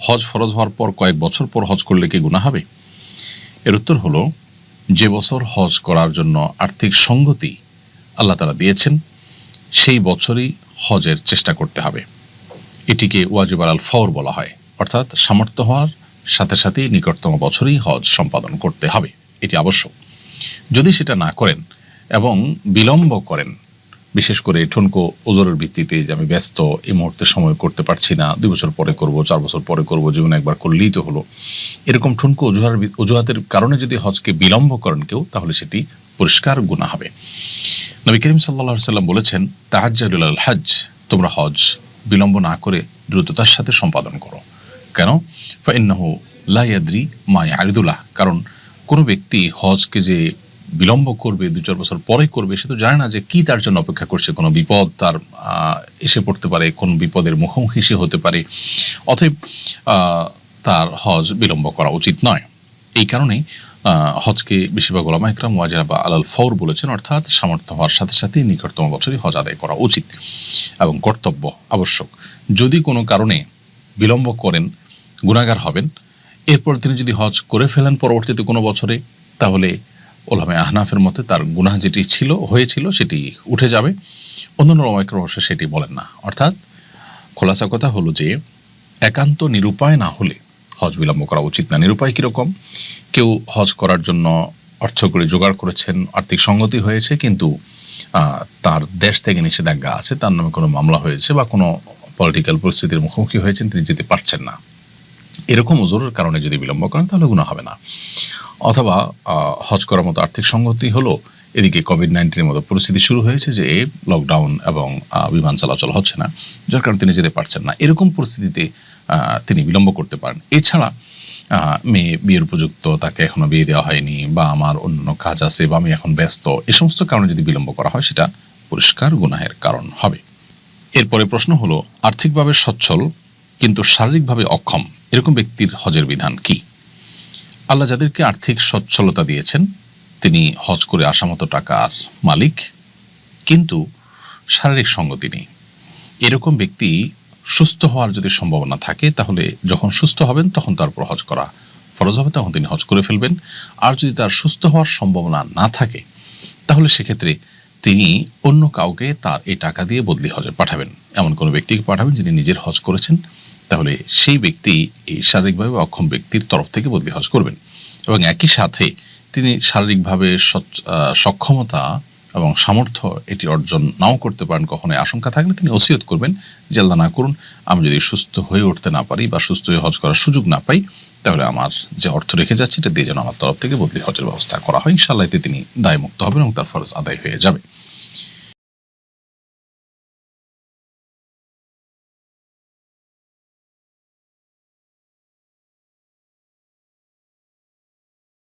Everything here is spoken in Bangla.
হজ ফরজ হওয়ার পর কয়েক বছর পর হজ করলে কি গুনাহ হবে? এর উত্তর হলো, যে বছর হজ করার জন্য আর্থিক সঙ্গতি আল্লাহ তাআলা দিয়েছেন সেই বছরই হজের চেষ্টা করতে হবে। এটিকে ওয়াজিব আলাল ফওর বলা হয়, অর্থাৎ সামর্থ্য হওয়ার সাথে সাথেই নিকটতম বছরেই হজ সম্পাদন করতে হবে, এটি আবশ্যক। যদি সেটা না করেন এবং বিলম্ব করেন, বিশেষ করে ঠুনকো ওজরের ভিত্তিতে যে আমি ব্যস্ত, এই মুহূর্তে সময় করতে পারছি না, 2 বছর পরে করব, 4 বছর পরে করব, জীবনে একবার করলেই তো হলো, এরকম ঠুনকো অজুহাতের কারণে যদি হজকে বিলম্ব করেন কেউ, তাহলে সেটি পরিষ্কার গুনাহ হবে। নবী করিম সাল্লাল্লাহু আলাইহি ওয়াসাল্লাম বলেছেন, তাহাজ্জালুল হজ, তোমরা হজ বিলম্ব না করে দ্রুততার সাথে সম্পাদন করো। কেন? ফাইন্নাহু লা ইয়াদরি মা ইয়ারিদুলাহ, কারণ কোনো ব্যক্তি হজকে যে বিলম্ব করবে, 2-4 বছর পরে করবে, সে তো জানে না যে কি তার জন্য অপেক্ষা করছে। কোনো বিপদ তার এসে পড়তে পারে, কোন বিপদের মুখোমুখি সে হতে পারে। অতএব তার হজ বিলম্ব করা উচিত নয়। এই কারণেই হজকে বেশিরভাগ উলামা ইকরাম ওয়াজিব আলাল ফওর বলেছেন, অর্থাৎ সামর্থ্য হওয়ার সাথে সাথে নিকটতম বছরই হজ আদায় করা উচিত এবং কর্তব্য, আবশ্যক। যদি কোনো কারণে বিলম্ব করেন, গুনাহগার হবেন। এরপর তিনি যদি হজ করে ফেলেন পরবর্তীতে কোনো বছরে, তাহলে উলামা আহনাফের মতে তার গুনাহ যেটি হয়েছিল সেটি উঠে যাবে। অন্যান্য উলামা ইকরাম অবশ্য সেটি বলেন না। অর্থাৎ খোলাসা কথা হলো যে, একান্ত নিরুপায় না হলে হজ বিলম্ব করা উচিত না। নিরুপায় কীরকম? কেউ হজ করার জন্য অর্থ করে জোগাড় করেছেন, আর্থিক সঙ্গতি হয়েছে, কিন্তু তার দেশ থেকে নিষেধাজ্ঞা আছে, তার নামে কোনো মামলা হয়েছে বা কোনো পলিটিক্যাল পরিস্থিতির মুখোমুখি হয়েছেন, তিনি যেতে পারছেন না, এরকম ওজরের কারণে যদি বিলম্ব করেন তাহলে গুনাহ হবে না। অথবা হজ করার মতো আর্থিক সঙ্গতি হলো, এদিকে কোভিড-19 মতো পরিস্থিতি শুরু হয়েছে যে লকডাউন এবং বিমান চলাচল হচ্ছে না, যার কারণে তিনি যেতে পারছেন না। এরকম পরিস্থিতিতে তিনি বিলম্ব করতে পারেন। এছাড়া মেয়ে বিয়ের উপযুক্ত, তাকে এখনো বিয়ে দেওয়া হয়নি, বা আমার অন্য কাজ আছে, বা আমি এখন ব্যস্ত, এই সমস্ত কারণে যদি বিলম্ব করা হয় সেটা পরিষ্কার গুনাহের কারণ হবে। এরপরে প্রশ্ন হলো, আর্থিকভাবে সচ্ছল কিন্তু শারীরিকভাবে অক্ষম এরকম ব্যক্তির হজের বিধান কি? আল্লাহ যাদেরকে আর্থিক সচ্ছলতা দিয়েছেন, তিনি হজ করে আসা মতো টাকার মালিক, কিন্তু শারীরিক সঙ্গতি নেই, এরকম ব্যক্তি সুস্থ হওয়ার যদি সম্ভাবনা থাকে, তাহলে যখন সুস্থ হবেন তখন তার উপর হজ করা ফরজ হবে, তখন তিনি হজ করে ফেলবেন। আর যদি তার সুস্থ হওয়ার সম্ভাবনা না থাকে, তাহলে সেক্ষেত্রে তিনি অন্য কাউকে তার এই টাকা দিয়ে বদলি হজে পাঠাবেন, এমন কোনো ব্যক্তিকে পাঠাবেন যিনি নিজের হজ করেছেন। তাহলে সেই ব্যক্তি এই শারীরিকভাবে অক্ষম ব্যক্তির তরফ থেকে বদলি হজ করবেন, এবং একই সাথে তিনি শারীরিকভাবে সক্ষমতা এবং সামর্থ্য এটি অর্জন নাও করতে পারেন, কখনো আশঙ্কা থাকলে তিনি ওসিয়ত করবেন যে, আল্লাহ না করুন আমি যদি সুস্থ হয়ে উঠতে না পারি বা সুস্থ হয়ে হজ করার সুযোগ না পাই, তাহলে আমার যে অর্থ রেখে যাচ্ছে এটা দিয়ে যেন আমার তরফ থেকে বদলি হজের ব্যবস্থা করা হয়। ইনশাআল্লাহ এতে তিনি দায়মুক্ত হবেন এবং তার ফরজ আদায় হয়ে যাবে।